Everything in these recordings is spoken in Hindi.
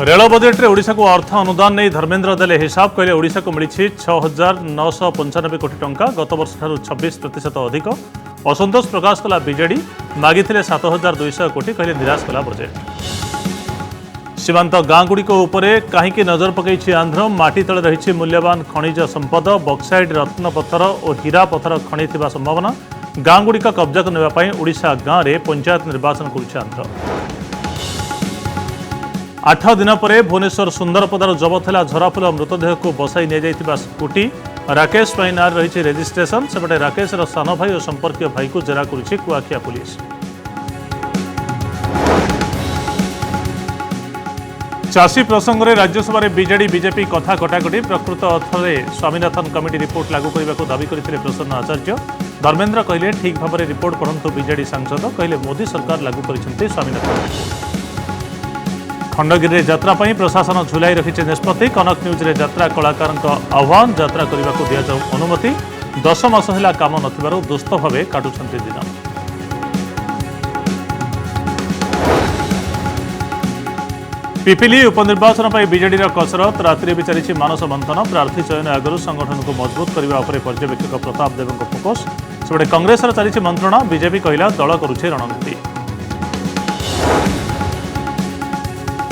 रेल बजेट रे ओडिशा को अर्थ अनुदान नहीं धर्मेन्द्र देले हिसाब कहले ओडिशा को मिली 6,995 कोटी टंका गत वर्ष ठारू 26% अधिक। असंतोष प्रकाश कला बीजेडी मागी 7,200 कोटी कहले निराश कला बजेट। सीमांत गाँगुड़ी कहीं नजर पकई आंध्र माटी तले रही मूल्यवान खनिज संपद बक्साइड रत्न पत्थर और हीरा पत्थर खनि थिबा संभावना। गाँगुड़ी कब्जा करने ओडिशा गाँव में पंचायत निर्वाचन करुছে आंध्र। 8 दिन पर भुवनेश्वर सुंदरपदार जबत है झराफुल मृतदेह को बसाई निया स्कूटी। राकेश नार रही रेजिस्ट्रेशन सेपटे राकेश सान भाई और संपर्क भाई को जेरा करुछि कुआखिया पुलिस। चाषी प्रसंग में राज्यसभा बीजेडी बीजेपी कथा कटाकटी प्रकृत अर्थ में स्वामीनाथन कमिटी रिपोर्ट लागू करने को दावी करते प्रसन्न आचार्य। धर्मेन्द्र कहले ठीक भाव में रिपोर्ट पढ़ु बीजेडी सांसद कहले मोदी सरकार लागू कर स्वामीनाथन रिपोर्ट। खंडगिरी यात्रा पर प्रशासन झुलाई रखी निष्पत्ति। कनक न्यूज रे यात्रा कलाकार आह्वान यात्रा करने को दि जाऊ अनुमति। 10 मास है काम न दुस्त भाव काटुंट दिन। पिपिली उपनिर्वाचन पर बीजेडी कसरत राति भी चली मानस मंथन। प्रार्थी चयन आगु संगठन को मजबूत करने पर्यवेक्षक प्रताप देव फोकस सेपटे कांग्रेस चली मंत्रणा। बीजेपी कहला दल करुछे रणनीति।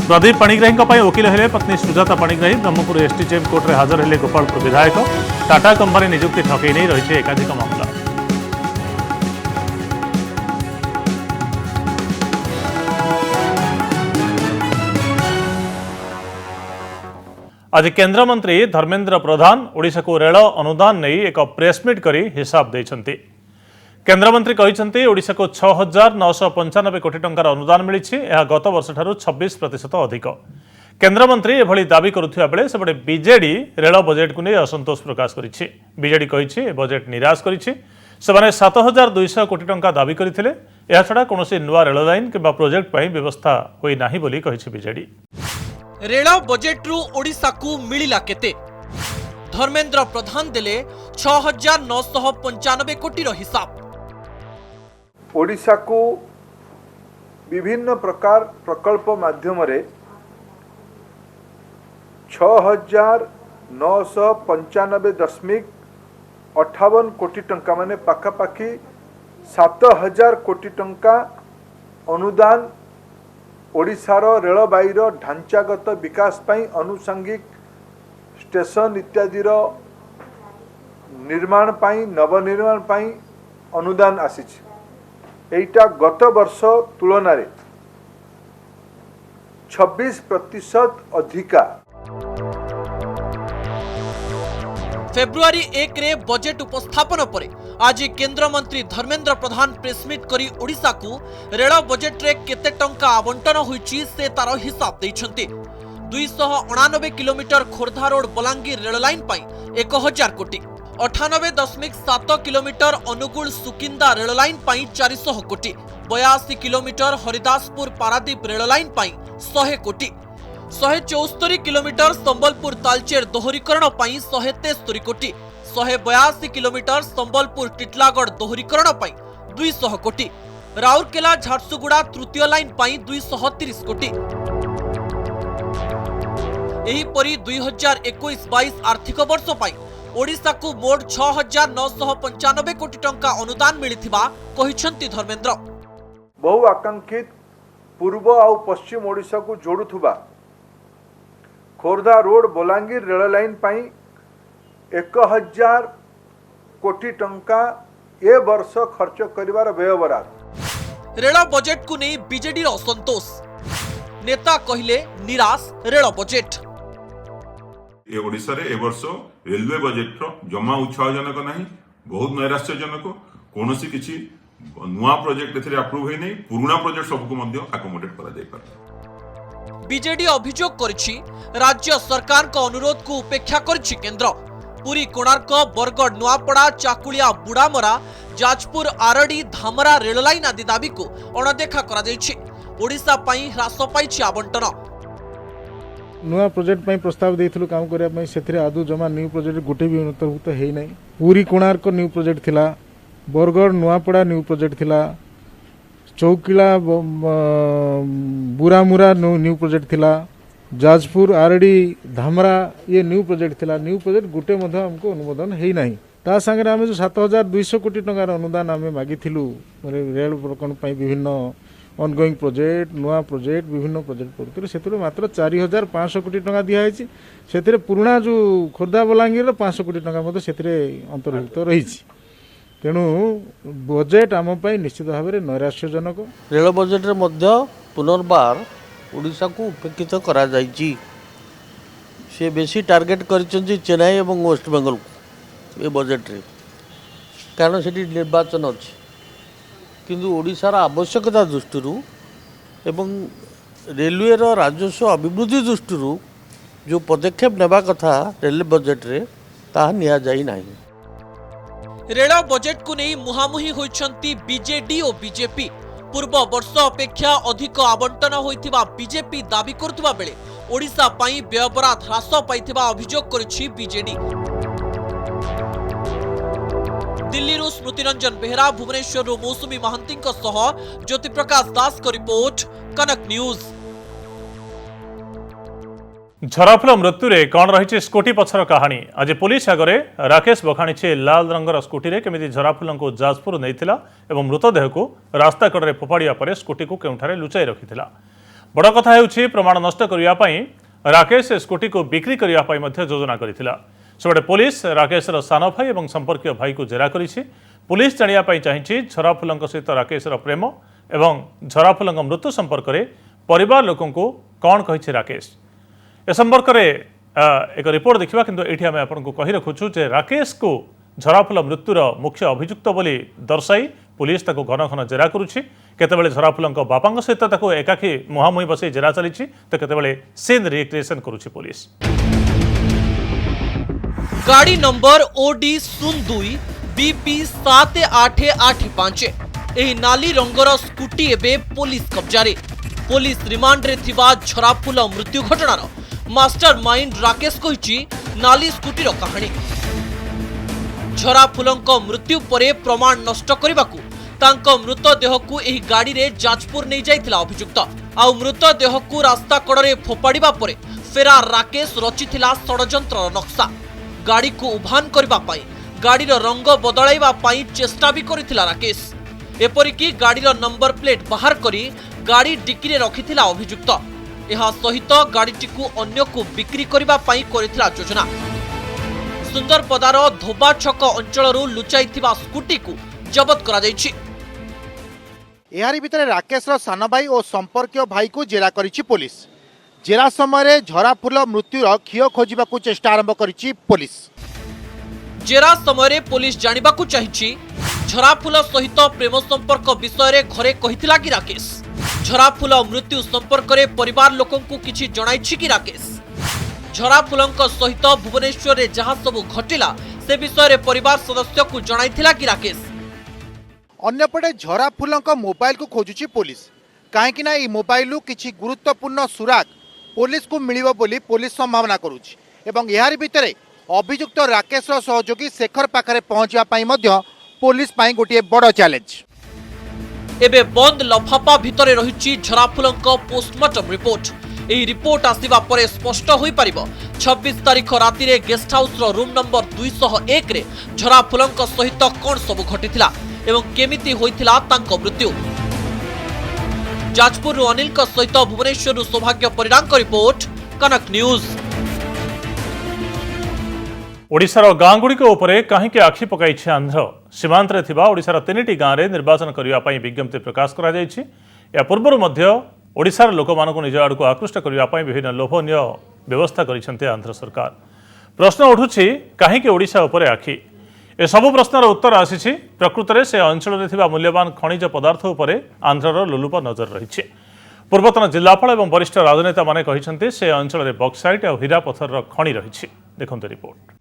प्रदीप पाणिग्राही वकिल हेले पत्नी सुजाता पाणिग्राही। ब्रह्मपुर एसटीजेएम कोर्ट में हाजर हेले गोपालपुर विधायक। टाटा कंपनी नियुक्ति ठकई नहीं रही एकाधिक मामला। आज केंद्र मंत्री धर्मेन्द्र प्रधान ओडिशा को रेल अनुदान नहीं एक प्रेसमिट करी हिसाब देइछन्ति। केंद्रमंत्री कहते ओडिशा को 6,995 कोटी टंकार अनुदान मिली। गत वर्ष ठारू 26% अधिक। केंद्रमंत्री एभली दावी करुथिबा बेले सेपटे बीजेडी रेल बजेट को नहीं असंतोष प्रकाश करिछि। बीजेडी कहिछि बजेट निराश करिछि। सेमाने 7,200 कोटी टंका दावी करथिले। एहा छडा कोनोसी नुवा रेल लाइन किबा प्रोजेक्ट पई व्यवस्था होई नाही बोली कहिछि बीजेडी। रेल बजेट रु ओडिशा को मिलिला केते? धर्मेन्द्र प्रधान देले 6,995 कोटी रो हिसाब। ओडिशा को विभिन्न प्रकार प्रकल्प माध्यम 6,995.58 कोटी टंका माने पाखापाखि 7,000 कोटी टंका अनुदान ओडिशार रेलबाईर ढांचागत विकास पाई आनुषंगिक स्टेशन इत्यादि निर्माण पाई नवनिर्माण पाई अनुदान आसीछि। एटा गत वर्ष तुलन 26% अधिका। फेब्रुआरी 1 रे बजेट उपस्थापन पर आज केंद्र मंत्री धर्मेन्द्र प्रधान प्रेसमिट करी ओडिशा को रेल बजेट रे केते टंका आवंटन होईची से तार हिसाब दैछन्ते। 289 kilometre Khordha road Balangir rail line पाई 1,000 कोटी। 98.7 kilometre Angul Sukinda rail line पाई 400 कोटी। 82 kilometre Haridaspur Paradip rail line पाई 100 कोटी। 174 किलोमीटर संबलपुर तालचेर दोहरीकरण पाई 173 कोटी। 182 किलोमीटर संबलपुर टिटलागढ़ दोहरीकरण पाई 200 कोटी। राउरकेला झारसुगुड़ा तृतीय लाइन पाई 230 कोटी। एही परी 2021-22 आर्थिक वर्ष पाई ओडिशा को मोट 6,995 कोटी टंका अनुदान मिलिथिबा कहिसंती धर्मेन्द्र। बहु आकांक्षित पूर्व और पश्चिम ओडिशा को जोड़ुथुबा Khordha road Balangir rail line पाई 1,000 कोटी टंका ए वर्ष खर्च करिवार व्ययबराद। रेल बजेट को नहीं बीजेडी असंतोष। नेता कहले निराश रेल बजेट। ओडिशा रे ए वर्ष रेलवे बजेट जमा उत्साहजनक नहीं, बहुत नैराश्यजनक। कौन सी किसी नुआ प्रोजेक्ट अप्रूव है नहीं, पुराना प्रोजेक्ट सबको आकोमोडेट करा जाय पारे। बीजेडी अभियोग करिछि राज्य सरकार को अनुरोध को उपेक्षा करिछि केंद्र। Puri Konark Bargarh Nuapada Chakulia Budamara Jajpur RD Dhamra rail line आदि दाबी को अणदेखा करा जायछि। ओडिशा पई ह्रास पाइछि आवंटन। नुआ प्रोजेक्ट पई प्रस्ताव देइथिलु काम करिया पई सेथिरे आदु जमा न्यू प्रोजेक्ट गोटे भी अंतर्भुक्त हेइ नै। पुरी कोणार्क न्यू प्रोजेक्ट थिला, बरगढ़ नुआपड़ा न्यू प्रोजेक्ट थिला, चौकिला बुरामुरा न्यू प्रोजेक्ट थिला, जाजपुर आरडी धामरा ये न्यू प्रोजेक्ट थिला न्यू प्रोजेक्ट गुटे मध्य हमको अनुमोदन हेई नाही ता संगे आम जो 7200 कोटी टंकार अनुदान आम मागिथिलु रेल प्रकल्प पई विभिन्न ऑनगोइंग प्रोजेक्ट नुआ प्रोजेक्ट विभिन्न प्रोजेक्ट पड़ते से मात्र 4500 कोटी टंका दिखाई से पुराणा जो खोर्धा बलांगीर 500 कोटी टंका से अंतर्भुक्त रही तेणु बजेट आम निश्चित भाव में नैराश्यजनक रेल बजेट रे मध्य पुनर्बार ओडिशा को उपेक्षित करा जायछि से बेसी टार्गेट करिसेंति चेन्नई और वेस्ट बेंगल को ये बजेट रे कारण सेठी निर्वाचन अछि किंतु ओडिशार आवश्यकता दृष्टि एवं रेलवे रो राजस्व अभिवृद्धि दृष्टि जो पदक्षेप नेबा कथा रेल बजेट रे ताहा निया जाई नाही। रेल बजेट को नहीं मुहामुही होइछंती बीजेडी और बीजेपी पूर्व वर्ष अपेक्षा अधिक आवंटन होइथिबा बीजेपी दाबी करथुबा बेले ओडिशा पई व्ययबराद ह्रास पाइथिबा अभियोग करिछि बीजेडी। दिल्ली स्मृति रंजन बेहरा भुवनेश्वर मौसुमी महांती ज्योति प्रकाश दास का रिपोर्ट कनक न्यूज। झराफुल मृत्यु रे कौन रही स्कूटी पछर कहानी आज पुलिस आगे राकेश बखाणी लाल रंगर स्कूटी रे केमिति झराफुल को जाजपुर नैथिला एवं मृतदेह को रास्ता कड़े फोपाड़िया पर स्कूटी को केउठारे लुचाई रखिथिला। बड़ कथा हेउछि प्रमाण नष्ट करिया पई राकेश स्कूटी को बिक्री करिया पई मध्ये योजना करिथिला। सेबडे पुलिस राकेश सान भाई और संपर्कीय भाई को जेरा करिछि। पुलिस जानिया पई चाहिछि झराफुल सहित राकेश प्रेम एवं झराफुल मृत्यु संपर्क में परिवार लोकों को कौन कहिछि राकेश ए संपर्क में एक रिपोर्ट देखा किंतु एठी आमे आपनको कहि रखुछु जे राकेश को झराफुल मृत्युर मुख्य अभियुक्त बोली दर्शाई पुलिस ताको घन घन जेरा करुछि। केतेबेले झराफुल बापा सहित ताको एकाकी मुहामुही बसई जेरा चलीछि तो केतेबेले सीन रिक्रिएशन करुछि पुलिस। गाड़ी नंबर OD 02 BP 7885 एही नाली रंगर स्कूटी एबे पुलिस कब्जारे। पुलिस रिमांड रे थिबा झराफुल मृत्यु घटनार मास्टर माइंड राकेश कहिछि नाली स्कूटी रो कहानी। झराफुलंक मृत्यु परे प्रमाण नष्ट करबाकू तांको मृतदेह को एही गाड़ी रे जाजपुर नहीं जाइथिला अभियुक्त आउ मृतदेह को रास्ता कड़े फोपाड़िबा परे फेरार राकेश रचिथिला षडयंत्र नक्शा। गाड़ी को उभान करबा पाई गाड़ीर रंग बदलाइबा पाई चेष्टा भी करिथिला राकेश। एपरिकी गाड़ीर नंबर प्लेट बाहर करी गाड़ी डिक्की रे रखिथिला अभियुक्त। एहा सहित गाड़ीटी को अन्य को बिक्री करबा पाई करिथिला योजना। सुंदरपदार धोबा छक अंचलरू लुचाइथिबा स्कूटी को जबत करा जायछि। एहारी भितर राकेश सान भाई और संपर्कीय भाई को जेरा करिछि पुलिस। जेरा समय झराफुल मृत्युर क्षय खोजिबाकू चेष्टा आरंभ करिछि पुलिस। जेरा समय पुलिस जानिबाकू चाहिछि झराफुल सहित प्रेम संपर्क विषय रे घरे कहिथिला कि राकेश। झराफुल मृत्यु संपर्क रे परिवार लोकन को किछि जणाइछि कि राकेश। झराफुलंक सहित भुवनेश्वर रे जहाँ सब घटिला से विषय रे परिवार सदस्य को जणाइथिला कि राकेश। अन्यपटे झराफुलंक मोबाइल को खोजुछि पुलिस काहेकि ना ई मोबाइल किछि गुरुत्वपूर्ण सुराग पुलिस को मिलिबो बोली पुलिस संभावना करुछि एवं एहारी भितरे अभियुक्त राकेश सहयोगी शेखर पाखरे पहुंचवा पई मध्य पुलिस पई गोटे बड़ चैलेंज। एबे बंद लफाफा भितरे रहिछि झराफुलंक पोस्टमार्टम रिपोर्ट। एही रिपोर्ट आसिबा परे स्पष्ट होई परिबो 26 तारिख राति रे गेस्ट हाउस रो रूम नंबर 201 रे झराफुलंक सहित कोन सब घटिथिला एवं केमिति होइथिला तांको मृत्यु। जाजपुर अनिल सहित भुवनेश्वर सौभाग्य परिडांक रिपोर्ट कनक न्यूज। ओडिशार गाँ गुड़िक उपरे कहीं आखि पकाई आंध्र सीमांत रे थिबा ओडिशार 3टी गाँव में निर्वाचन करने विज्ञप्ति प्रकाश करा जायछि। या पूर्व मध्य ओडिशार लोक मानक निज आड़ को आकृष्ट करने विभिन्न लोभनीय व्यवस्था करिसेंते आंध्र सरकार। प्रश्न उठुछि कहीं ओडिशा उपरे आखि ए सबु प्रश्नर उत्तर आसीछि प्रकृत में से अंचल में थिबा मूल्यवान खनिज पदार्थ उपरे आंध्रर लोलुप नजर रही। पूर्वतन जिलापाल और वरिष्ठ राजनेता माने कहिसेंते से अंचल में बक्साइट और हीरा पत्थर खनि रही। देखंतु रिपोर्ट।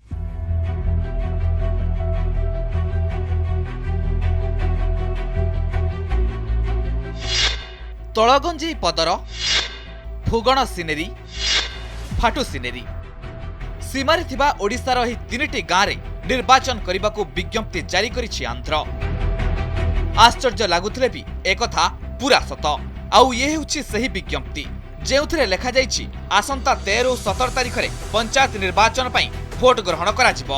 तलगंजी पदर फुगण सिनेरी फाटू सिनेरी सीमारे थिबा ओडिशार एही 3टी गाँव में निर्वाचन करने को विज्ञप्ति जारी करिछि आंध्र। आश्चर्य लगुथिले भी एकथा पूरा सत आउ ये हेउछि सही विज्ञप्ति ଯେଉଁଥିରେ ଲେଖାଯାଇଛି ଆସନ୍ତା 13 ଓ 17 ତାରିଖରେ ପଞ୍ଚାୟତ ନିର୍ବାଚନ ପାଇଁ ଭୋଟ ଗ୍ରହଣ କରାଯିବ।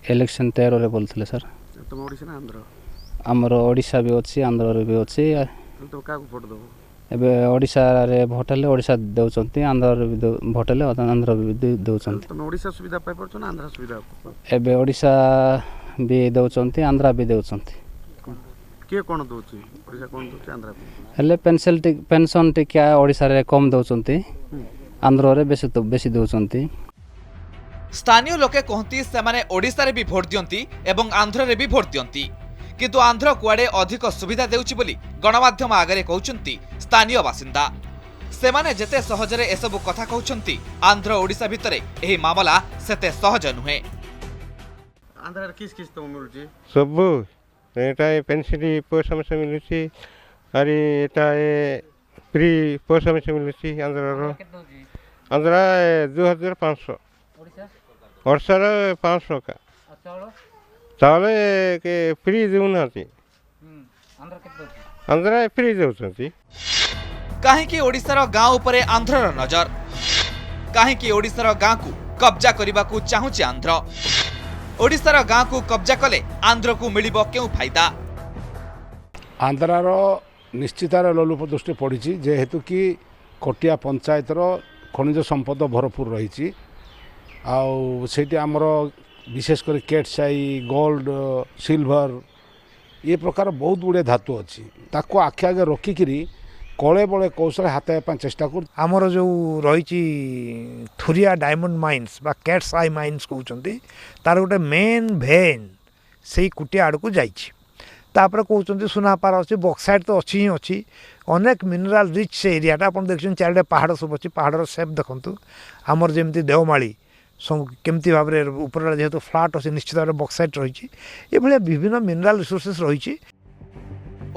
इलेक्शन 13 रे बोलते सर आमर ओडिशा भी अच्छी आंध्र भी अच्छी एबे ओडिशा रे भोट हेले ओडिशा देउचंती आंध्र भी भोट हेले आंध्र भी देउचंती तमे ओडिशा सुविधा पाइ परछ ना आंध्र सुविधा एबे ओडिशा भी देउचंती आंध्र भी देउचंती के कोन दोची ओडिशा कोन दोची आंध्र हेले पेंशन टिका ओडिशा रे कम देउचंती आंध्र रे बेसी देउचंती। स्थानीय लोके कहती सेमाने ओडिशा रे भी भोट दियंती एवं आंध्र रे भी भोट दियंती किंतु आंध्र कुआडे अधिक सुविधा देउची बोली गणमाध्यम आगरे कहउचंती स्थानीय बासिंदा। सेमाने जेते सहजरे एसबु कथा कहउचंती आंध्र ओडिशा भितरे एही मामला सेते सहज नुहे। आंध्र रे किस तो मिलुची सब एटा पेंशन पैसा से मिलुची अरे एटा फ्री पैसा से मिलुची आंध्र रो आंध्र 2500 ओडिशा रो 500 का चावल के फ्री देउना आंध्र फ्री देउछंती काहेकि ओडिशार गाँव उपरे आंध्रर नजर काहेकि ओडिशार गाँ को कब्जा करने चाहूची आंध्र ओडिशार गाँ को कब्जा कले आंध्र को मिलिबो केउ फायदा। आंध्रार निश्चितार लोलुप दृष्टि पड़ी जेहेतु कि कोटिया पंचायतर खनिज संपद भरपूर रही आउट आमर विशेषकर केटसाई गोल्ड सिल्वर ये प्रकार बहुत गुड़े धातु अच्छी ताको आखि आगे रखिकी कले बड़े कौशल हाथ चेष्टा कर आमर जो रही थुरिया डायमंड माइन्स बा कैट्स आई माइन्स कहते तार गोटे मेन भेन से कुटिया आड़ को जापर कहते सुनापार अच्छी बक्साइड तो अच्छी ही अच्छी अनेक मिनराल रिच से एरियाटा आप देखते चारिटे पहाड़ सब अच्छी पहाड़ सेप देखु आमर जमी देवमाली सब केमती भाव में ऊपर जेहेतु फ्लाट अच्छे निश्चित भाव बक्साइट रही विभिन्न मिनराल रिसोर्सेस रही।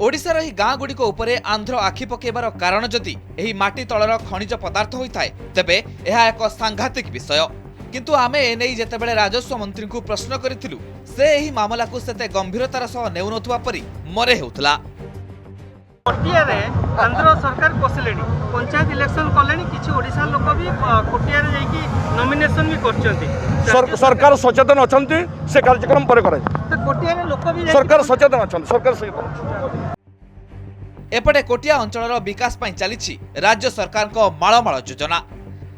ओडिशार ही गाँ गुड़िक उपरे आंध्र आखि पकेबार कारण जदि एही माटी तलर खनिज पदार्थ होइथाय तेबे एहा एक सांघातिक विषय किंतु आमे एनेई जेतेबेले राजस्व मंत्री को प्रश्न करिथिलु से एही मामला को सेते गंभीरतार सह नेउनथुवा परि मरे हेउथला। कोटियारे आंध्र सरकार पसिलेनी पंचायत इलेक्शन कलेनी किछि ओडिसा लोक भी कोटियारे जाईकी नॉमिनेशन भी करचंती सरकार सचेतन अछंती से कार्यक्रम पर करे तो कोटियारे लोक भी सरकार सचेतन अछंती सरकार सचेतन। एपटे कोटिया अंचलर विकास पई चलीछि राज्य सरकार को माळमाळ योजना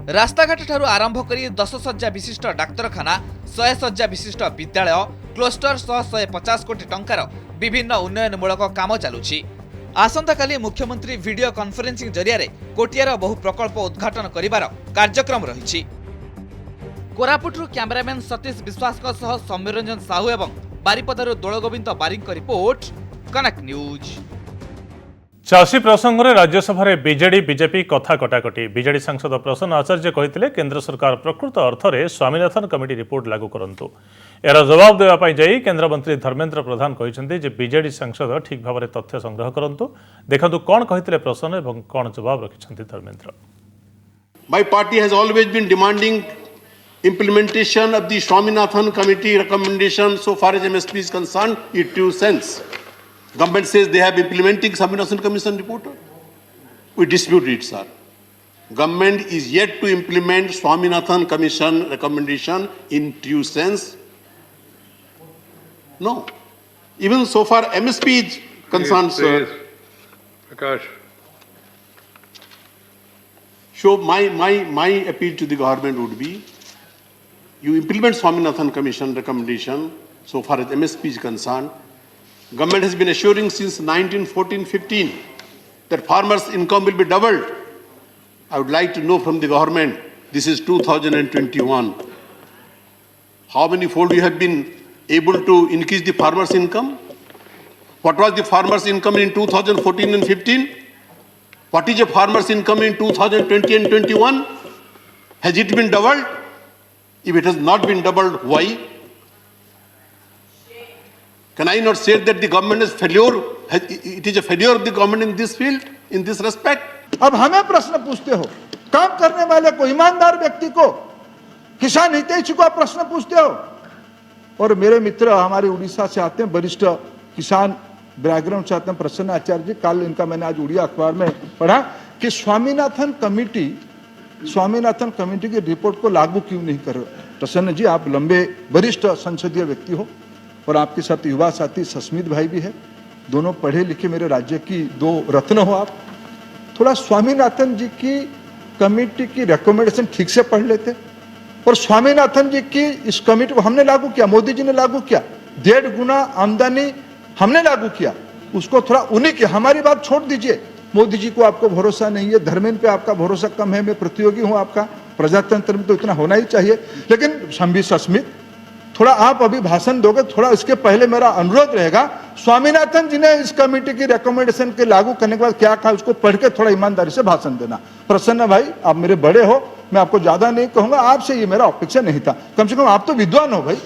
रास्ताघाट ठारू आरंभ करी 10 सज्जा विशिष्ट डाक्तरखाना 100 सज्जा विशिष्ट विद्यालय क्लस्टर 150 कोटी टंकार विभिन्न उन्नयनमूलक काम चलुछि। आसंताकाली मुख्यमंत्री वीडियो कॉन्फ्रेंसिंग जरिया कोटियार बहु प्रकल्प उद्घाटन करिवार कार्यक्रम रहिछि। कोरापुटरू कैमरामैन सतीश विश्वास सह सौम्यरंजन साहू एवं बारिपदारू दोलगोविंद बारिक रिपोर्ट कनेक्ट न्यूज। चाषी प्रसंग में राज्यसभा बीजेडी बीजेपी कथा कटाकटी बीजेडी सांसद प्रसन्न आचार्य कहते केंद्र सरकार प्रकृत अर्थ में स्वामीनाथन कमिटी रिपोर्ट लागू करंतु यार जवाब देवाई जाई केंद्रमंत्री धर्मेंद्र प्रधान कहते बीजेडी सांसद ठीक भाव में तथ्य संग्रह करंतु देखंतु कौन कहते प्रसन्न एवं कौन जवाब रखिछंती Dharmendra. My party has always been demanding implementation of the Swaminathan committee recommendation so far as MSP is concerned in 2 cents. Government says they have implementing Swaminathan Commission report. We dispute it, sir. Government is yet to implement Swaminathan Commission recommendation in due sense. No. Even so far MSP is concerned, sir. Akash. So my appeal to the government would be, you implement Swaminathan Commission recommendation so far as MSP is concerned. Government has been assuring since 1914-15 that farmers' income will be doubled. I would like to know from the government, this is 2021. How many fold you have been able to increase the farmers' income? What was the farmers' income in 2014 and 15? What is the farmers' income in 2020 and 21? Has it been doubled? If it has not been doubled, why? Can I not say that the government is failure? It is a failure of the government in this field, in this respect? अब हमें प्रश्न पूछते हो, काम करने वाले को, ईमानदार व्यक्ति को, किसान हितैषी को आप प्रश्न पूछते हो। और मेरे मित्र हमारे उड़ीसा से आते हैं, वरिष्ठ किसान बैकग्राउंड चाहते हैं प्रसन्न आचार्य जी, कल इनका मैंने आज उड़िया अखबार में पढ़ा कि स्वामीनाथन कमेटी की रिपोर्ट को लागू क्यों नहीं कर रहे। प्रसन्न जी, आप लंबे वरिष्ठ संसदीय व्यक्ति हो और आपके साथ युवा साथी सस्मित भाई भी है, दोनों पढ़े लिखे मेरे राज्य की दो रत्न हो आप। थोड़ा स्वामीनाथन जी की कमेटी की रिकमेंडेशन ठीक से पढ़ लेते, और स्वामीनाथन जी की इस कमेटी को हमने लागू किया, मोदी जी ने लागू किया, 1.5 गुना आमदनी हमने लागू किया, उसको थोड़ा उन्हीं की, हमारी बात छोड़ दीजिए। मोदी जी को आपको भरोसा नहीं है, धर्मेंद्र पे आपका भरोसा कम है, मैं प्रतियोगी हूं आपका, प्रजातंत्र में तो इतना होना ही चाहिए। लेकिन संबी सस्मित, थोड़ा आप अभी भाषण दोगे, थोड़ा इसके पहले मेरा अनुरोध रहेगा, स्वामीनाथन जी ने इस कमेटी की रिकमेंडेशन के लागू करने के बाद क्या कहा उसको पढ़ के थोड़ा ईमानदारी से भाषण देना। प्रसन्न भाई, आप मेरे बड़े हो, मैं आपको ज्यादा नहीं कहूंगा, आपसे ये मेरा अपेक्षा नहीं था, कम से कम आप तो विद्वान हो भाई,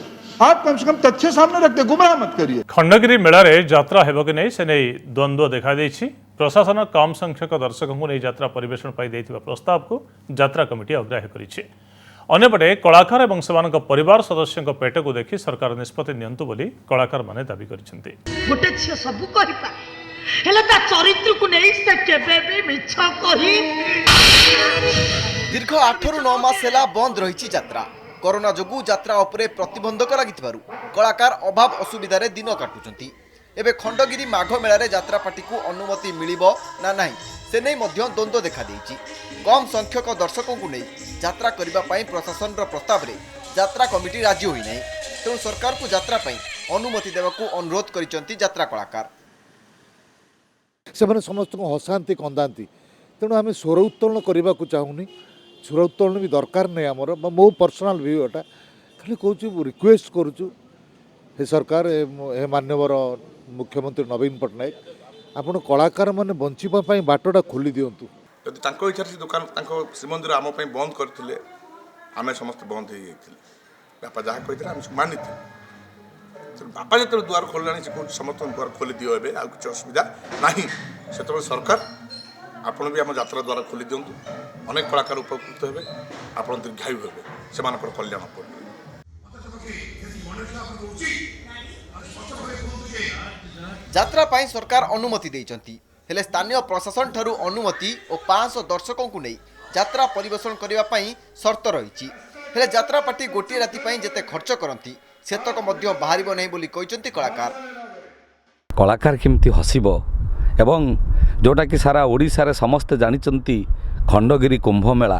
आप कम से कम तथ्य सामने रखते, गुमराह मत करिए। खंडगिरी मेलारे यात्रा हेब कि नहीं से नहीं द्वंद्व देखा देछि। प्रशासन कम संख्यक दर्शकों को नहीं यात्रा परिवेषण पाई देथिबा प्रस्ताव को यात्रा कमिटी अग्राह्य करिछि। अन्यपटे कलाकार और सेमानक परिवार सदस्यों पेट को देखि सरकार निष्पत्ति नियंतु बोली कलाकार माने दाबी करिसेंति। गोटे झियो सब करि पाए, हेले ता चरित्र को नहीं से केबे भी मिछ कहि। दीर्घ 8 ରୁ 9 मास हेला बंद रहिछि यात्रा। कोरोना जोगु यात्रा उपरे प्रतिबंधक लागिथिबारु कलाकार अभाव असुविधारे दिन काटुचंती। एबे खंडगिरी माघ मेलारे यात्रा पार्टी को अनुमति मिलिबो ना नाही से नै मध्य द्वंद्व देखा देइछि। कम संख्यक दर्शकों को नहीं यात्रा करबा पई प्रशासन रो प्रस्ताव रे यात्रा कमिटी राजी होई नै, तेणु सरकार को यात्रा पई अनुमति देबाकू अनुरोध करिसंती यात्रा कलाकार। से समस्त को हसांती कंदांती, तेणु आम स्वर उत्तोलन करने को चाहूनी, स्वर उत्तोलन भी दरकार नहीं आमर, मो पर्सनाल व्यू एटा खाली कहूँ रिक्वेस्ट करुचु हे सरकार हे मान्यवर मुख्यमंत्री नवीन पट्टनायक आपण कलाकार मैंने बंचापी बाटटा खोली दिंतु। जदि इच्छा से दुकान श्रीमंदिर आम बंद करते आम समस्त बंद हो बापा जहाँ कही आम मानी बापा जो द्वार खोलना समस्त द्वार खोली दियो ए कि असुविधा ना से सरकार आपण भी आम यात्रा द्वारा खोली दिंतु। अनेक कलाकार उपकृत हे, आप दीर्घायु हे, से कल्याण कर। यात्रा पाई सरकार अनुमति देइचंती, हेले स्थानीय प्रशासन ठारू अनुमति और 500 दर्शकों को नहीं यात्रा परिवेषण करने पाई शर्त रही। हेले यात्रा पार्टी गोटे राति पाई जेते खर्च करती सेतक मध्य बाहरिबो नहीं बोली कहिसंती कलाकार। कलाकार केमती हसिबो एवं जोटा कि सारा ओडिशा रे समस्त जानिचंती खंडगिरी कुंभ मेला,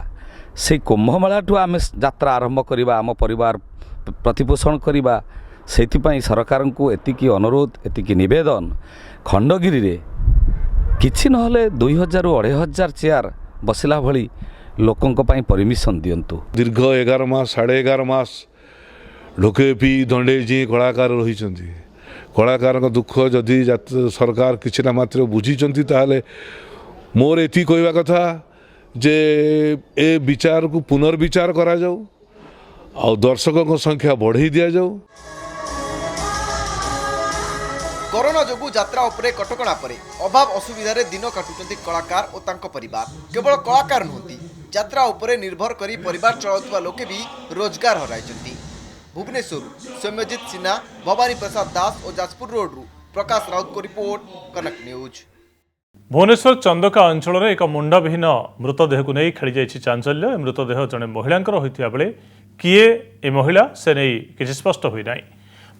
से कुंभ मेला ठू आम यात्रा आरंभ करवा, आम परिवार प्रतिपोषण करवा, से सरकार को एतिकी अनुरोध एतिकी निवेदन खंडगिरी रे किछि नहले 2000 ରୁ 2500 चेयर बसिला भली लोकों परमिशन दिंतु। दीर्घ 11 मास 11.5 मास लोके भी दंडे जी कलाकार रही, कलाकार दुख जदि सरकार किसी ना मात्र बुझी ताले मोर एति कहवा कथा जे ए विचार को पुनर्विचार करा जाऊ और दर्शकों को संख्या बढ़ाई दिया जाऊ। कोरोना जोगु यात्रा उपरे कटकणा परे अभाव असुविधा रे दिन काटुचंती कलाकार और तांको परिवार। केवल कलाकार नुहंती, यात्रा उपरे निर्भर करी परिवार चलाउतबा लोके भी रोजगार हराइचंती। भुवनेश्वर सौम्यजित सिन्हा, भवानी प्रसाद दास और जाजपुर रोड रु प्रकाश राउत को रिपोर्ट, कनक न्यूज। भुवनेश्वर चंदका अंचल एक मुंडविहीन मृतदेह को नहीं खेली जाइछि चांचल्य। मृतदेह जड़े महिलांकर होइथिया बेले किए ए महिला से नहीं किछि स्पष्ट होई नाही।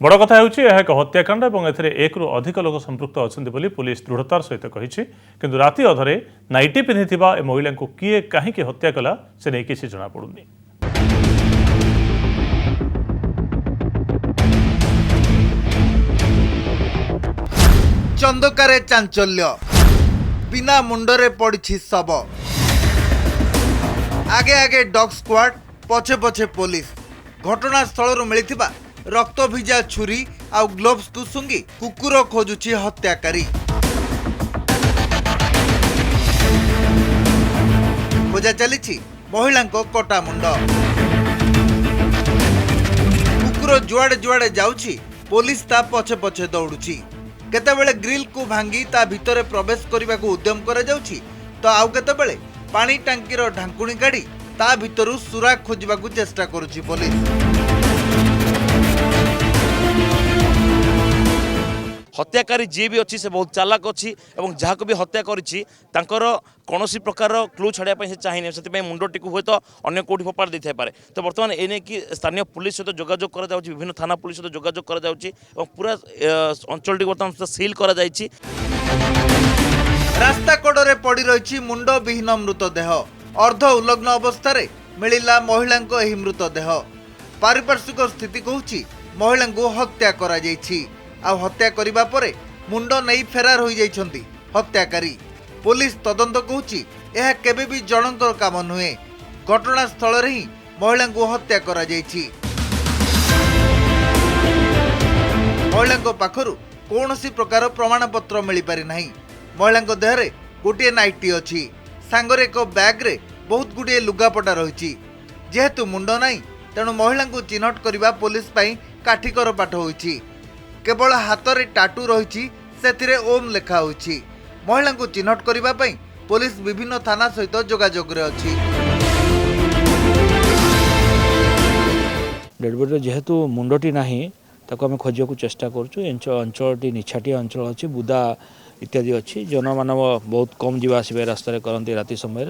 बड़ कथा हेउछि यह एक हत्याकांड और एथिरे 1 ରୁ अधिक लोक संपृक्त अछंती बोली पुलिस दृढ़तार सहित कहिछि, किंतु राति अधरे नाइटी पिन्हिथिबा ए महिला को किए काहेकि हत्या कला से नहीं किछि जଣା पडुनी। चंदकारे चांचल्य, बिना मुंडरे पड़ी शव, आगे आगे डॉग स्क्वाड, पछे पछे पुलिस। घटनास्थल मिलिथिबा रक्त भिजा छुरी आ ग्लोव्स को सुंगी कुकुर खोजुची हत्याकारी। खोजा चली महिला कटा मुंड। कुकुर जुआड़े जुआड़े जाउची, पुलिस ता पछे पछे दौड़ुची। केतेबेले ग्रिल को भांगी ता भितरे प्रवेश करने को उद्यम करा जाउची, तो आउ केतेबेले पानी टांकीर ढांकुणी गाड़ी ता भितरु सुराग खोजवा को चेष्टा करुची पुलिस। हत्याकारी जी भी अच्छी से बहुत चालाक अच्छी और जहाँ को भी हत्या करी कौन प्रकार क्लू छाड़ा से चाहिए से मुंडटी को हुए तो अन्य कौटी फोपाड़ दे पारे। तो बर्तमान एने कि स्थानीय पुलिस सहित जोगाजोग कर विभिन्न थाना पुलिस सहित जोगाजोग कर पूरा अंचल बर्तमान सिल कर रास्ता कड़े पड़ी रही मुंड विहीन मृतदेह अर्ध उल्लग्न अवस्था मिलिला महिला मृतदेह पारिपार्श्विक स्थिति कहूँ महिला को हत्या करा हत्या करने पर मुंड नहीं फेरार हो जाइछंती हत्याकारी। पुलिस तदंत कहूँ यह केबे भी जनकर काम नुहे घटनास्थल ही महिला को हत्या करा महिला पाखरु कौनसी प्रकार प्रमाण पत्र मिल पारि नहीं। महिला देहरे गोटे नाइटी अच्छी सांगरे एक बैग रे बहुत गुड़िए लुगापटा रही जेहेतु मुंड नहीं तेणु महिला को चिन्हट करने पुलिस काठिकर पाठ होइछि। केवल हाथ रे टाटू रही से ओम लेखा होइछि। महिला को चिन्हट करने पुलिस विभिन्न थाना सहित जोगाजोग रे अछि। डेडबडी जेहेतु मुंडटी नाही ताको आम खोजा चेष्टा करूँ। अंचल निछाटिया अंचल अच्छी बुदा इत्यादि अच्छी जनमानव बहुत कम जीवा आसवा रास्तार करती राति समय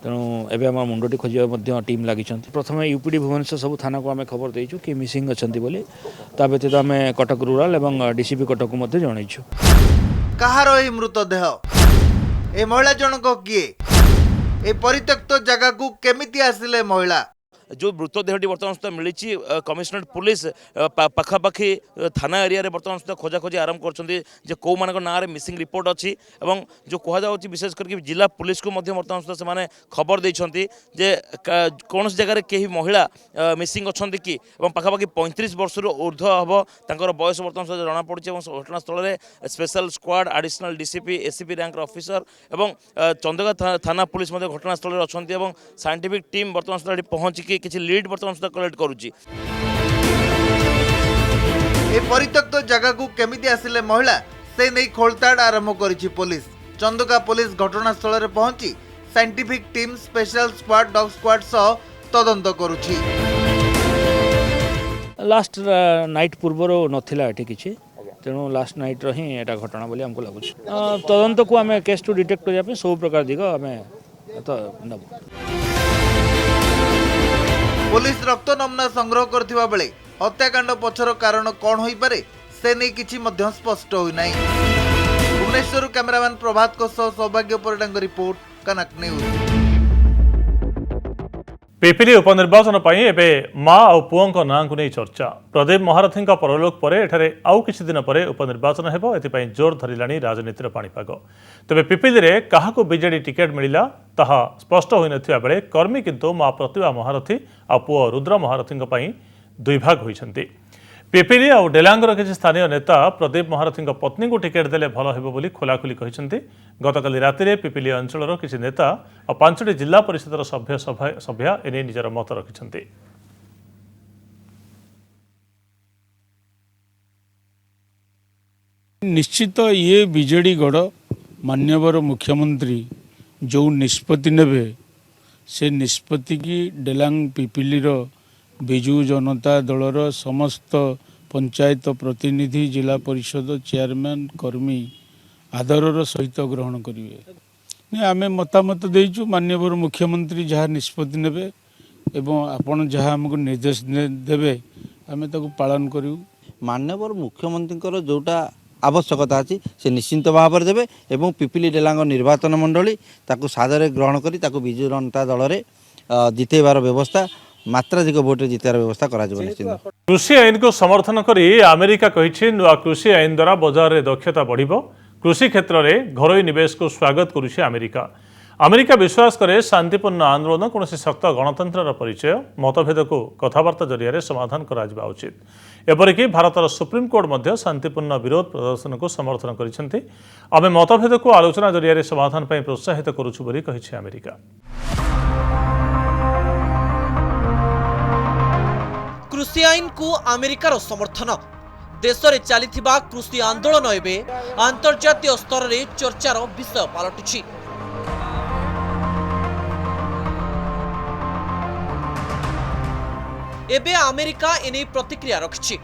तेणु एवं आम मुंडटी खोजा टीम लगी। प्रथम यूपीडी भुवनेश्वर सब थाना को आम खबर देचु कि मिसिंग अच्छा बोली ता व्यतीत आम कटक रूराल और डीसीपी कटक को जनइछु। कहार ए मृतदेह ए महिला जनक किए ए परित्यक्त जगह को केमिति आसिले महिला जो मृतदेहटी बर्तमान सुधा मिली कमिशनरेट पुलिस पाखापाखि थाना एरिया रे बर्तमान सुधा खोजाखोजी आरंभ कर कौ मान ना मिसिंग रिपोर्ट अच्छी और जो कहुच्छी विशेष करके जिला पुलिस को बर्तमान सुधा से खबर देते कौन जगह कहीं महिला मिसिंग अच्छा कि पाखापाखि 35 वर्ष ऊर्ध्व हम तर बयस बर्तमान सुधा जमापड़ी घटनास्थल में special squad additional DCP ACP rank officer और चंदगा थाना पुलिस घटनास्थल में अच्छा साइंटिफिक टीम बर्तमान सुधा पहुंचिकी किसी लीड बर्तमान सुधा कलेक्ट करुच्ची। ए परित्यक्त जगह को केमिति आसिले महिला से नहीं खोलताड़ आरंभ करिछि पुलिस। चंदका पुलिस घटनास्थल में पहुंची scientific team special squad dog squad सह तदंत करुछि। लास्ट नाइट पूर्वर नथिला एठी किछि तेणु लास्ट नाइट रो ही एटा घटना बोली हमको लागुछि। तदंत को आम केस टू डिटेक्ट करबा सब प्रकार दिग आम नब। पुलिस रक्त नमूना संग्रह करथिबा बेले हत्याकांड पछर कारण कौन होई पारे से नहीं किछि मध्य स्पष्ट होई नाही। भुवनेश्वर कैमरामैन प्रभात को सौभाग्य परिडांग रिपोर्ट कनक न्यूज। पिपिली उपनिर्वाचन पई एबे मां और पुओं नाँ को नहीं चर्चा। प्रदीप महारथी परलोक पर एठारे आउ किछि दिन पर उपनिर्वाचन हेबो एथिपई जोर धरिलाणी राजनीतिर पाणीपाग। तेबे पिपिली रे काहाको बीजेडी टिकेट मिलिला ताहा स्पष्ट होई नथिबा बेले कर्मी किंतु मां प्रतिभा महारथी आ पुओ रुद्र महारथी पई दुई भाग होइछन्ति। पिपिली और डेलांगर किसी स्थानीय नेता प्रदीप महारथी पत्नी को टिकेट देले भल हेबो बोली खोलाखोली कहिसेंति। गतकाली रातिरे पिपिली अंचलर किसी नेता और 5टी जिला परिषदर सभ्य एने निजर मत रखिसेंति। निश्चित ये बीजेडी गढ़ मान्यवर मुख्यमंत्री जो निष्पत्ति नेबे से निष्पत्ति की डेलांग पिपिली बिजु जनता दलर समस्त पंचायत प्रतिनिधि जिला परिषद चेयरमैन कर्मी आदरर सहित ग्रहण करेंगे। आम मतामत देचु माननीय मुख्यमंत्री जहाँ निष्पत्ति नेबे एवं आपण जहाँ आमको निर्देश देवे आम ताको पालन करूँ। माननीय मुख्यमंत्री जोटा आवश्यकता अच्छी से निश्चिंत भाव में देवे एवं पिपिली डेलांग निर्वाचन मंडली ताको सादरे ग्रहण करी ताको बिजु जनता दल में जितेबार व्यवस्था मात्राधिक भोट जितार व्यवस्था करा निश्चित। कृषि आईन को समर्थन करी अमेरिका कहिछि नुआ कृषि आईन द्वारा बाजार रे दक्षता बढ़िबो। कृषि क्षेत्र में घरोई निवेश को स्वागत करुछि अमेरिका। अमेरिका विश्वास करे शांतिपूर्ण आंदोलन कौन शक्त गणतंत्र परिचय मतभेद को कथबार्ता जरिया समाधान करा उचित। एपरिक भारतर सुप्रीम कोर्ट मध्य शांतिपूर्ण विरोध प्रदर्शन को समर्थन करिसेंति। आमे मतभेद को आलोचना जरिया समाधान पई प्रोत्साहित करूछु बोली कहिछि अमेरिका। कृषि आईन को अमेरिकार समर्थन देश में चलिथिबा कृषि आंदोलन एबे अंतर्जातीय स्तर में चर्चार विषय पलटुछि। एबे अमेरिका एने प्रतिक्रिया रखिछि।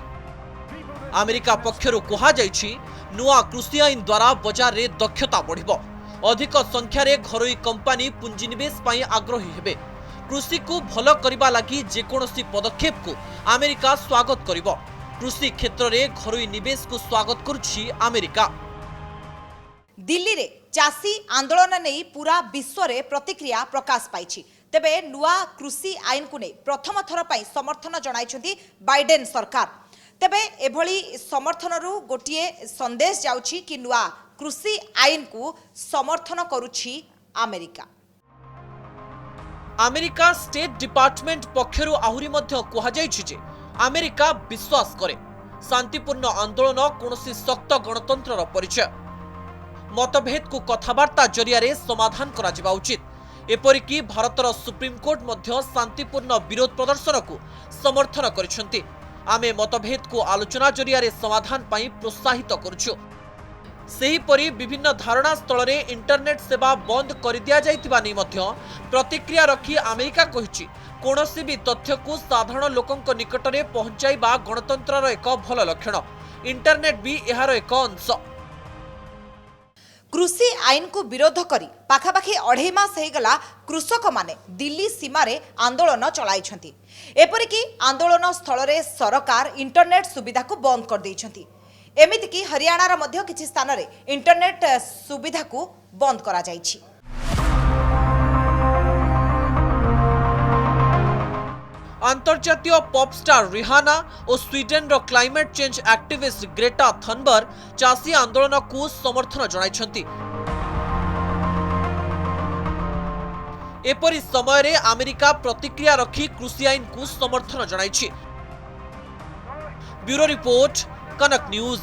अमेरिका पक्षरु कहा जायछि नुआ कृषि आईन द्वारा बाजार रे दक्षता बढ़िबो, अधिक संख्यार घरोई कंपानी पुंजीनिवेश पाई आग्रही हेबे। कृषि को भल करबा लागि जेकोसी पदक्षेप को अमेरिका स्वागत करिबो। कृषि क्षेत्र रे घरोई निवेश को स्वागत करुछि अमेरिका। दिल्ली रे चाषी आंदोलन नहीं पूरा विश्व रे प्रतिक्रिया प्रकाश पाइछि। तेबे नुआ कृषि आईन को नहीं प्रथम थर पाई समर्थन जणाइछन्ती बाइडेन सरकार। तेबे एभली समर्थन रु गोटिए संदेश जाउछि कि नुआ कृषि आईन को समर्थन करुछि अमेरिका। अमेरिका स्टेट डिपार्टमेंट पक्षरु आहुरी मध्य कुहा जाइछि जे अमेरिका विश्वास करे शांतिपूर्ण आंदोलन कोनोसी सख्त गणतंत्र रो परिचय। मतभेद को कथबार्ता जरिया रे समाधान करा जिबा उचित। एपरिकी भारतर सुप्रीम कोर्ट मध्य शांतिपूर्ण विरोध प्रदर्शन को समर्थन करिसेंती। आमे मतभेद को आलोचना जरिया रे समाधान पाई प्रोत्साहित करूछु। सेहीपरि विभिन्न धारणा स्थल रे इंटरनेट सेवा बंद कर दिया जाइतिबा नै मध्य प्रतिक्रिया रखी अमेरिका कहिछि कोनोसी भी तथ्य को साधारण लोकंक निकट रे पहुंचाइबा गणतंत्रर एक भल लक्षण। इंटरनेट भी एहार एक अंश। कृषि आईन को विरोध करी पाखापाखि 2.5 मास हेगला कृषक माने दिल्ली सीमा रे आंदोलन चलाइछन्ती। एपरिकी आंदोलन स्थल रे सरकार इंटरनेट सुविधा को बंद कर दैछन्ती। एमिति कि हरियाणा रा मध्य किछि स्थान रे इंटरनेट सुविधा को बंद करा जाइछि। अंतर्जातीय पॉप स्टार रिहाना और स्वीडेन रो climate change activist Greta Thunberg चाषी आंदोलन को समर्थन जणाइछन्ती। एपरि समय रे अमेरिका प्रतिक्रिया रखी कृषि आईन को समर्थन जणाइछि। ब्यूरो रिपोर्ट, कनक न्यूज।